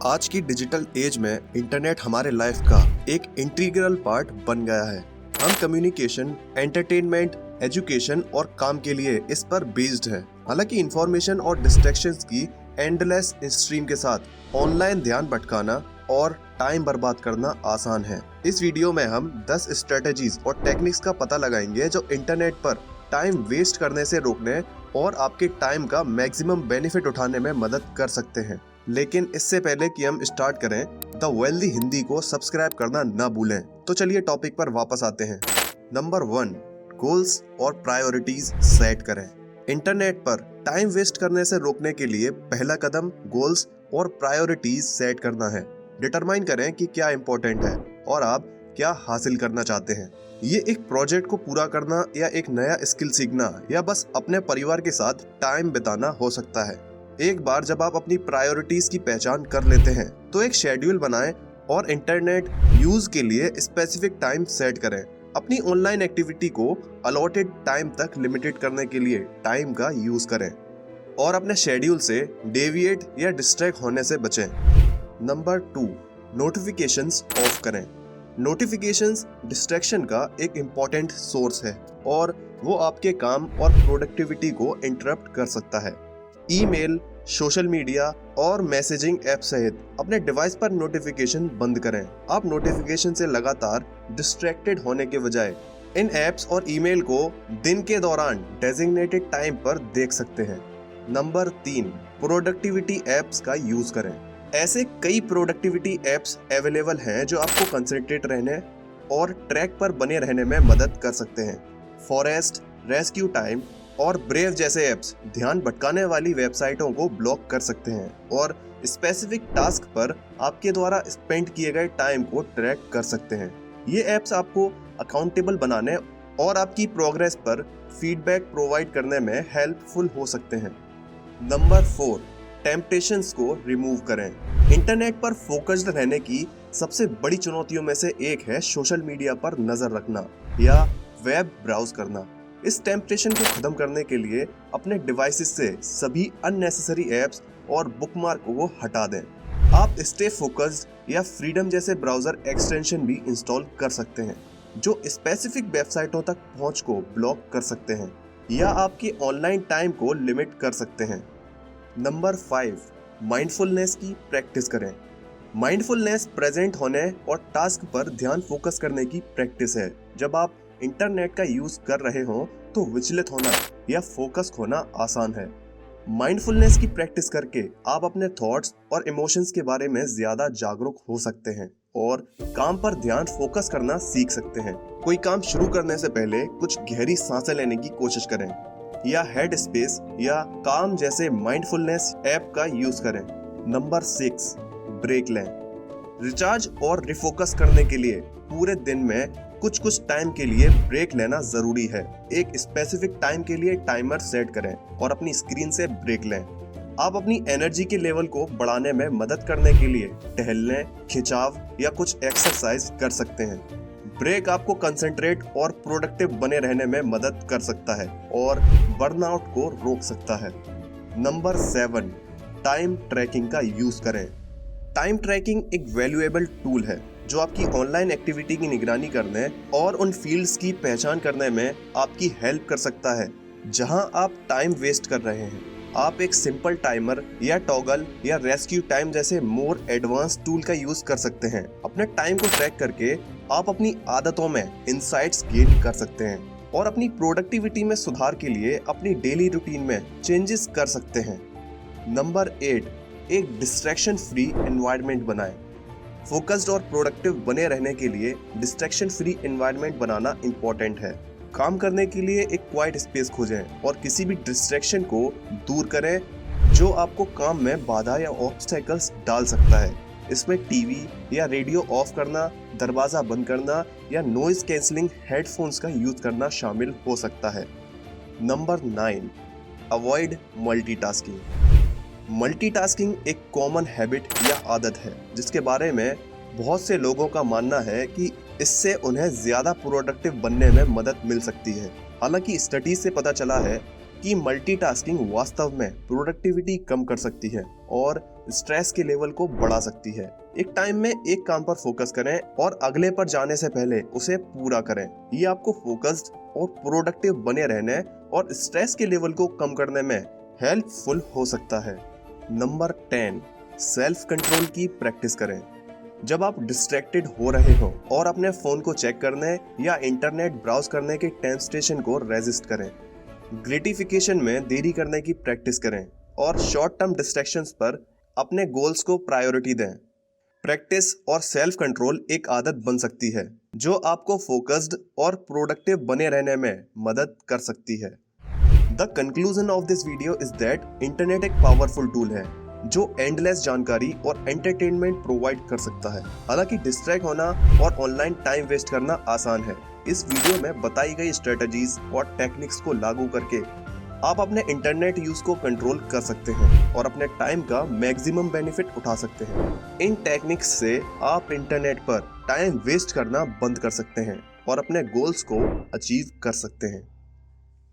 आज की digital age में इंटरनेट हमारे लाइफ का एक इंटीग्रल पार्ट बन गया है। हम कम्युनिकेशन, एंटरटेनमेंट, एजुकेशन और काम के लिए इस पर बेस्ड है। हालांकि इंफॉर्मेशन और डिस्ट्रैक्शंस की एंडलेस स्ट्रीम के साथ ऑनलाइन ध्यान भटकाना और टाइम बर्बाद करना आसान है। इस वीडियो में हम 10 स्ट्रेटेजीज और टेक्निक्स का पता लगाएंगे जो इंटरनेट पर टाइम वेस्ट करने से रोकने और आपके टाइम का मैक्सिमम बेनिफिट उठाने में मदद कर सकते हैं। लेकिन इससे पहले कि हम स्टार्ट करें, द वेल्दी हिंदी को सब्सक्राइब करना ना भूलें। तो चलिए टॉपिक पर वापस आते हैं। नंबर 1, गोल्स और प्रायोरिटीज सेट करें। इंटरनेट पर टाइम वेस्ट करने से रोकने के लिए पहला कदम गोल्स और प्रायोरिटीज सेट करना है। डिटरमाइन करें कि क्या इम्पोर्टेंट है और आप क्या हासिल करना चाहते हैं। ये एक प्रोजेक्ट को पूरा करना या एक नया स्किल सीखना या बस अपने परिवार के साथ टाइम बिताना हो सकता है। एक बार जब आप अपनी प्रायोरिटीज की पहचान कर लेते हैं तो एक शेड्यूल बनाएं और इंटरनेट यूज के लिए स्पेसिफिक टाइम सेट करें। अपनी ऑनलाइन एक्टिविटी को अलॉटेड टाइम तक लिमिटेड करने के लिए टाइम का यूज करें और अपने शेड्यूल से डेविएट या डिस्ट्रैक्ट होने से बचें। नंबर 2, नोटिफिकेशंस ऑफ करें। नोटिफिकेशंस डिस्ट्रैक्शन का एक इम्पोर्टेंट सोर्स है और वो आपके काम और प्रोडक्टिविटी को इंटरप्ट कर सकता है। ईमेल, सोशल मीडिया और मैसेजिंग ऐप सहित अपने डिवाइस पर नोटिफिकेशन बंद करें। आप नोटिफिकेशन से लगातार डिस्ट्रैक्टेड होने के बजाय इन ऐप्स और ईमेल को दिन के दौरान डेजिग्नेटेड टाइम पर देख सकते हैं। नंबर 3, प्रोडक्टिविटी ऐप्स का यूज करें। ऐसे कई प्रोडक्टिविटी ऐप्स अवेलेबल हैं जो आपको कंसंट्रेट रहने और ट्रैक पर बने रहने में मदद कर सकते हैं। फॉरेस्ट, रेस्क्यू टाइम और ब्रेव जैसे ऐप्स ध्यान भटकाने वाली वेबसाइटों को ब्लॉक कर सकते हैं और स्पेसिफिक टास्क पर आपके द्वारा स्पेंड किए गए टाइम को ट्रैक कर सकते हैं। ये ऐप्स आपको अकाउंटेबल बनाने और आपकी प्रोग्रेस पर फीडबैक प्रोवाइड करने में हेल्पफुल हो सकते हैं। नंबर 4, टेम्पटेशंस को रिमूव करें। इंटरनेट पर फोकस्ड रहने की सबसे बड़ी चुनौतियों में से एक है सोशल मीडिया पर नजर रखना या वेब ब्राउज करना। इस टेम्पटेशन को खत्म करने के लिए अपने डिवाइसेस से सभी अननेसेसरी ऐप्स और बुकमार्क को हटा दें। आप स्टे फोकस्ड या फ्रीडम जैसे ब्राउजर एक्सटेंशन भी इंस्टॉल कर सकते हैं जो स्पेसिफिक वेबसाइटों तक पहुंच को ब्लॉक कर सकते हैं या आपके ऑनलाइन टाइम को लिमिट कर सकते हैं। नंबर 5, माइंडफुलनेस की प्रैक्टिस करें। माइंडफुलनेस प्रेजेंट होने और टास्क पर ध्यान फोकस करने की प्रैक्टिस है। जब आप इंटरनेट का यूज कर रहे हो तो विचलित होना या फोकस खोना आसान है। माइंडफुलनेस की प्रैक्टिस करके आप अपने थॉट्स और इमोशंस के बारे में ज्यादा जागरूक हो सकते हैं और काम पर ध्यान फोकस करना सीख सकते हैं। कोई काम शुरू करने से पहले कुछ गहरी सांसें लेने की कोशिश करें या हेड स्पेस या काम जैसे माइंडफुलनेस ऐप का यूज करें। नंबर 6, ब्रेक लें। रिचार्ज और रिफोकस करने के लिए पूरे दिन में कुछ टाइम के लिए ब्रेक लेना जरूरी है। एक स्पेसिफिक टाइम के लिए टाइमर सेट करें और अपनी स्क्रीन से ब्रेक लें। आप अपनी एनर्जी के लेवल को बढ़ाने में मदद करने के लिए टहलने, खिंचाव या कुछ एक्सरसाइज कर सकते हैं। ब्रेक आपको कंसंट्रेट और प्रोडक्टिव बने रहने में मदद कर सकता है और बर्नआउट को रोक सकता है। नंबर 7, टाइम ट्रैकिंग का यूज करें। टाइम ट्रैकिंग एक वैल्यूएबल टूल है जो आपकी ऑनलाइन एक्टिविटी की निगरानी करने और उन फील्ड्स की पहचान करने में आपकी हेल्प कर सकता है जहां आप टाइम वेस्ट कर रहे हैं। आप एक सिंपल टाइमर या टॉगल या रेस्क्यू टाइम जैसे मोर एडवांस टूल का यूज कर सकते हैं। अपने टाइम को ट्रैक करके आप अपनी आदतों में इंसाइट्स गेन कर सकते हैं और अपनी प्रोडक्टिविटी में सुधार के लिए अपनी डेली रूटीन में चेंजेस कर सकते हैं। नंबर 8, एक डिस्ट्रैक्शन फ्री एनवायरनमेंट बनाएं। फोकस्ड और प्रोडक्टिव बने रहने के लिए डिस्ट्रैक्शन फ्री एनवायरनमेंट बनाना इम्पोर्टेंट है। काम करने के लिए एक क्वाइट स्पेस खोजें और किसी भी डिस्ट्रैक्शन को दूर करें जो आपको काम में बाधा या ऑब्स्टेकल्स डाल सकता है। इसमें टीवी या रेडियो ऑफ करना, दरवाजा बंद करना या नॉइज कैंसलिंग हेडफोन्स का यूज करना शामिल हो सकता है। Number 9, avoid multitasking. मल्टीटास्किंग एक कॉमन हैबिट या आदत है जिसके बारे में बहुत से लोगों का मानना है कि इससे उन्हें ज्यादा प्रोडक्टिव बनने में मदद मिल सकती है। हालांकि स्टडीज से पता चला है कि मल्टीटास्किंग वास्तव में प्रोडक्टिविटी कम कर सकती है और स्ट्रेस के लेवल को बढ़ा सकती है। एक टाइम में एक काम पर फोकस करें और अगले पर जाने से पहले उसे पूरा करें। ये आपको फोकस्ड और प्रोडक्टिव बने रहने और स्ट्रेस के लेवल को कम करने में हेल्पफुल हो सकता है। नंबर 10, सेल्फ कंट्रोल की प्रैक्टिस करें। जब आप डिस्ट्रैक्टेड हो रहे हो और अपने फोन को चेक करने या इंटरनेट ब्राउज करने के टेम्पटेशन को रेजिस्ट करें। ग्रेटिफिकेशन में देरी करने की प्रैक्टिस करें और शॉर्ट टर्म डिस्ट्रैक्शंस पर अपने गोल्स को प्रायोरिटी दें। प्रैक्टिस और सेल्फ कंट्रोल एक आदत बन सकती है जो आपको फोकस्ड और प्रोडक्टिव बने रहने में मदद कर सकती है। The conclusion of this video is that internet एक पावरफुल टूल है जो एंडलेस जानकारी और एंटरटेनमेंट प्रोवाइड कर सकता है। हालांकि डिस्ट्रैक्ट होना और ऑनलाइन टाइम वेस्ट करना आसान है। इस वीडियो में बताई गई स्ट्रेटजीज और टेक्निक्स को लागू करके आप अपने इंटरनेट यूज को कंट्रोल कर सकते हैं और अपने टाइम का मैक्सिमम बेनिफिट उठा सकते हैं। इन टेक्निक्स से आप इंटरनेट पर टाइम वेस्ट करना बंद कर सकते हैं और अपने गोल्स को अचीव कर सकते हैं।